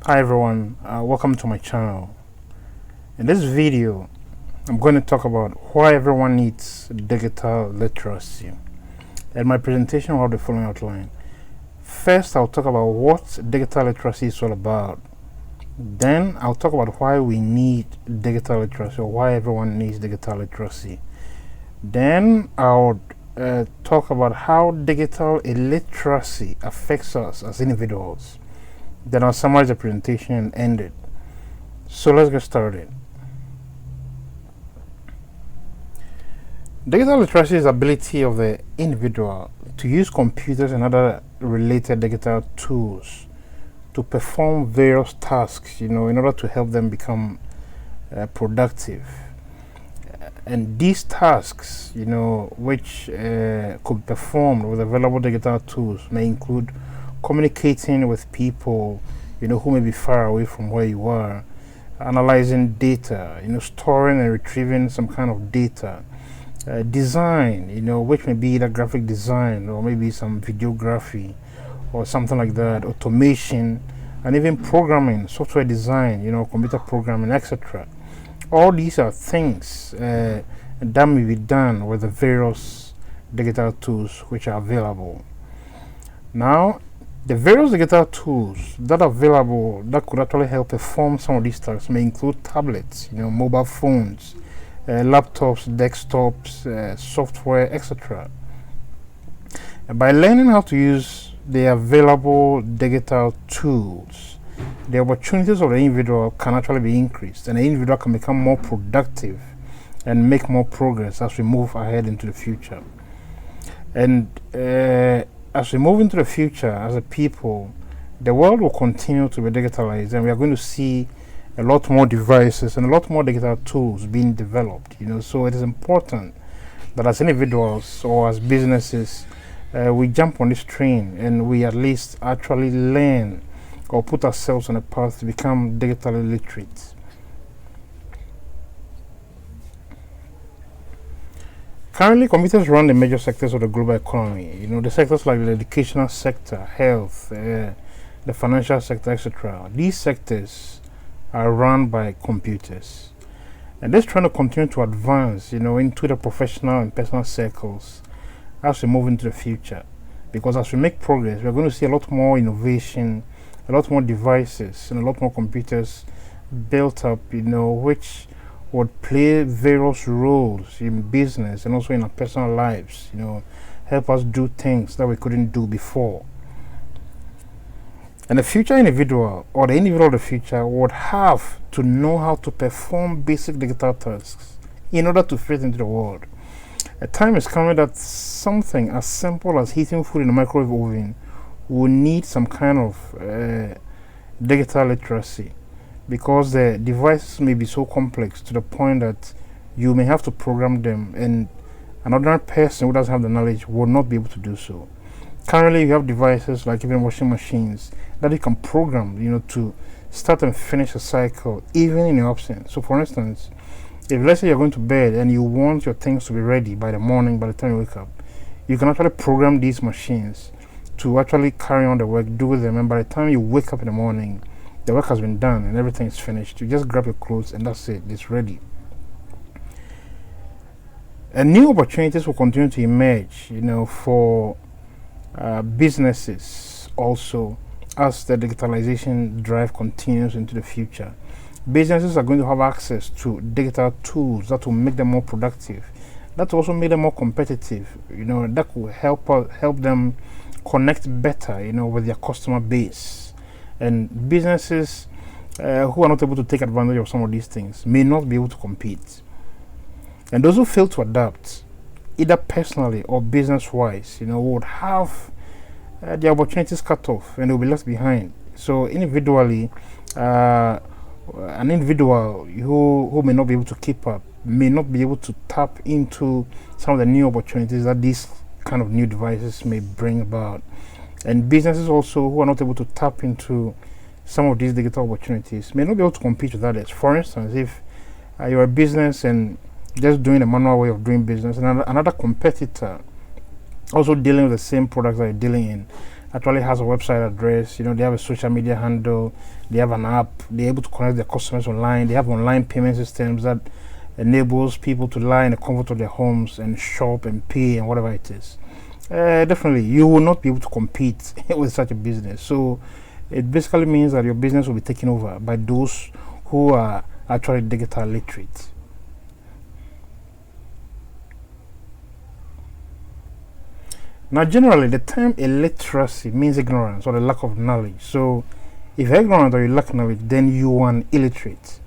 Hi everyone, welcome to my channel. In this video, I'm going to talk about why everyone needs digital literacy. And my presentation will have the following outline. First, I'll talk about what digital literacy is all about. Then, I'll talk about why we need digital literacy, or why everyone needs digital literacy. Then, I'll talk about how digital illiteracy affects us as individuals. Then I'll summarize the presentation and end it. So let's get started. Digital literacy is the ability of the individual to use computers and other related digital tools to perform various tasks, in order to help them become productive. And these tasks, which could be performed with available digital tools may include communicating with people, who may be far away from where you are, analyzing data, storing and retrieving some kind of data, design, which may be either graphic design or maybe some videography or something like that, automation, and even programming, software design, computer programming, etc. All these are things that may be done with the various digital tools which are available. Now, the various digital tools that are available that could actually help perform some of these tasks may include tablets, mobile phones, laptops, desktops, software, etc. By learning how to use the available digital tools, the opportunities of the individual can actually be increased, and the individual can become more productive and make more progress as we move ahead into the future. And as we move into the future as a people, the world will continue to be digitalized, and we are going to see a lot more devices and a lot more digital tools being developed. So it is important that as individuals or as businesses, we jump on this train and we at least actually learn or put ourselves on a path to become digitally literate. Currently, computers run the major sectors of the global economy. The sectors like the educational sector, health, the financial sector, etc. These sectors are run by computers. And this trend will continue to advance, into the professional and personal circles as we move into the future. Because as we make progress, we're going to see a lot more innovation, a lot more devices, and a lot more computers built up, which would play various roles in business and also in our personal lives, help us do things that we couldn't do before. And the future individual, or the individual of the future, would have to know how to perform basic digital tasks in order to fit into the world. A time is coming that something as simple as heating food in a microwave oven will need some kind of digital literacy, because the devices may be so complex to the point that you may have to program them, and an ordinary person who doesn't have the knowledge will not be able to do so. Currently, you have devices like even washing machines that you can program, to start and finish a cycle even in your absence. So, for instance, if let's say you're going to bed and you want your things to be ready by the morning, by the time you wake up, you can actually program these machines to actually carry on the work, do them, and by the time you wake up in the morning, the work has been done and everything is finished. You just grab your clothes and that's it, it's ready. And new opportunities will continue to emerge, for businesses also, as the digitalization drive continues into the future. Businesses are going to have access to digital tools that will make them more productive, that will also make them more competitive, that will help them connect better, with their customer base. And businesses who are not able to take advantage of some of these things may not be able to compete. And those who fail to adapt, either personally or business-wise, would have their opportunities cut off and they'll be left behind. So individually, an individual who may not be able to keep up may not be able to tap into some of the new opportunities that these kind of new devices may bring about. And businesses also who are not able to tap into some of these digital opportunities may not be able to compete with others. For instance, if you're a business and just doing a manual way of doing business, and another competitor also dealing with the same products that you're dealing in, actually has a website address. They have a social media handle. They have an app. They're able to connect their customers online. They have online payment systems that enables people to lie in the comfort of their homes and shop and pay and whatever it is. Definitely, you will not be able to compete with such a business. So it basically means that your business will be taken over by those who are actually digital literate. Now, generally, the term illiteracy means ignorance or the lack of knowledge. So, if you're ignorant or you lack knowledge, then you are an illiterate.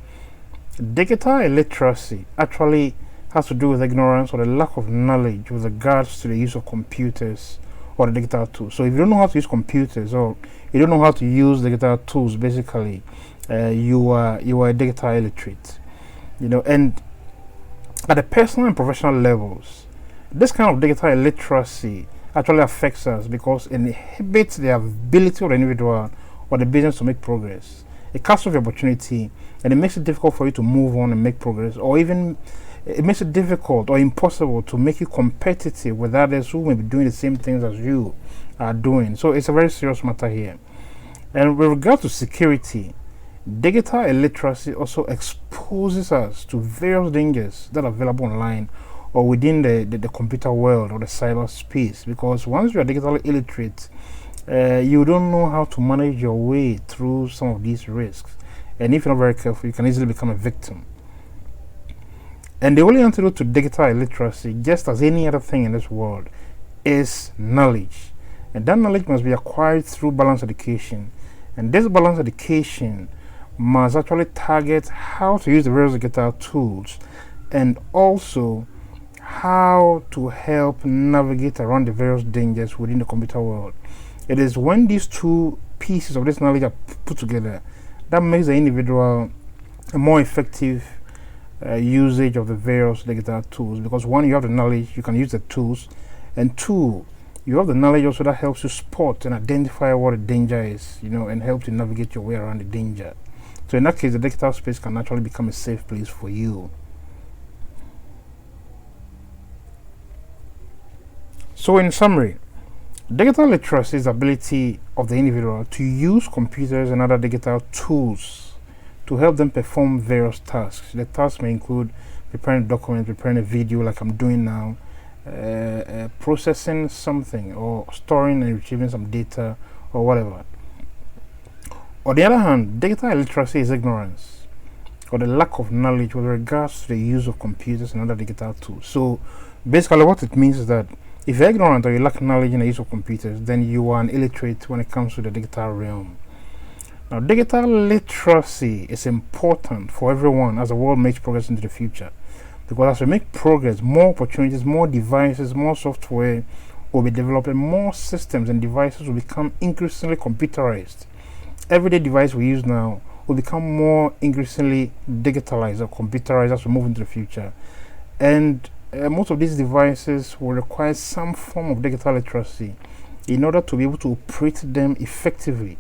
Digital illiteracy actually has to do with ignorance or the lack of knowledge with regards to the use of computers or the digital tools. So, if you don't know how to use computers or you don't know how to use digital tools, basically, you are a digital illiterate. And at the personal and professional levels, this kind of digital illiteracy actually affects us because it inhibits the ability of the individual or the business to make progress. It cuts off the opportunity and it makes it difficult for you to move on and make progress, or even it makes it difficult or impossible to make you competitive with others who may be doing the same things as you are doing. So it's a very serious matter here. And with regard to security, digital illiteracy also exposes us to various dangers that are available online or within the computer world or the cyberspace, because once you are digitally illiterate, you don't know how to manage your way through some of these risks, and if you're not very careful, you can easily become a victim. And the only antidote to digital illiteracy, just as any other thing in this world, is knowledge, and that knowledge must be acquired through balanced education, and this balanced education must actually target how to use the various digital tools and also how to help navigate around the various dangers within the computer world. It is when these two pieces of this knowledge are put together that makes the individual a more effective usage of the various digital tools, because one, you have the knowledge, you can use the tools, and two, you have the knowledge also that helps you spot and identify what the danger is, and help you navigate your way around the danger. So in that case, the digital space can actually become a safe place for you. So in summary, digital literacy is the ability of the individual to use computers and other digital tools to help them perform various tasks. The tasks may include preparing a document, preparing a video like I'm doing now, processing something, or storing and retrieving some data, or whatever. On the other hand, digital illiteracy is ignorance or the lack of knowledge with regards to the use of computers and other digital tools. So basically what it means is that if you're ignorant or you lack knowledge in the use of computers, then you are an illiterate when it comes to the digital realm. Now, digital literacy is important for everyone as the world makes progress into the future, because as we make progress, more opportunities, more devices, more software will be developed, and more systems and devices will become increasingly computerized. Everyday device we use now will become more increasingly digitalized or computerized as we move into the future, and most of these devices will require some form of digital literacy in order to be able to operate them effectively.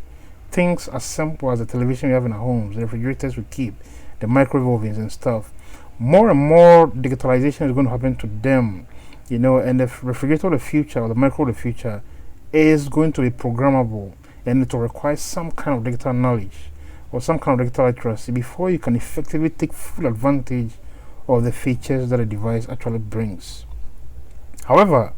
Things as simple as the television we have in our homes, the refrigerators we keep, the microwave ovens and stuff. More and more digitalization is going to happen to them, and the refrigerator of the future or the microwave of the future is going to be programmable, and it will require some kind of digital knowledge or some kind of digital literacy before you can effectively take full advantage of the features that a device actually brings. However,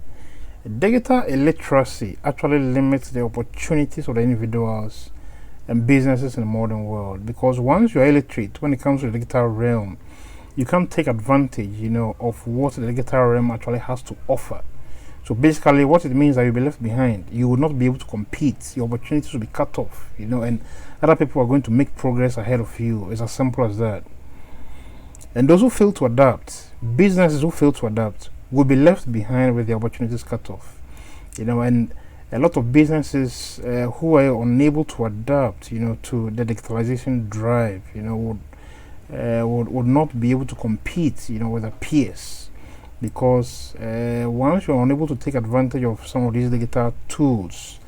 digital illiteracy actually limits the opportunities of the individuals and businesses in the modern world, because once you are illiterate when it comes to the digital realm, you can't take advantage, of what the digital realm actually has to offer. So basically what it means is that you'll be left behind. You will not be able to compete. Your opportunities will be cut off, and other people are going to make progress ahead of you. It's as simple as that. And those who fail to adapt, businesses who fail to adapt, will be left behind with the opportunities cut off. And a lot of businesses who are unable to adapt, to the digitalization drive, would not be able to compete, with their peers, because once you're unable to take advantage of some of these digital tools,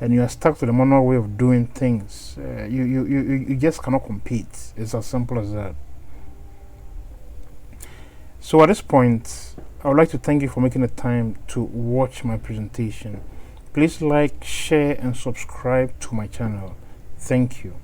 and you are stuck to the manual way of doing things, you just cannot compete. It's as simple as that. So at this point, I would like to thank you for making the time to watch my presentation. Please like, share, and subscribe to my channel. Thank you.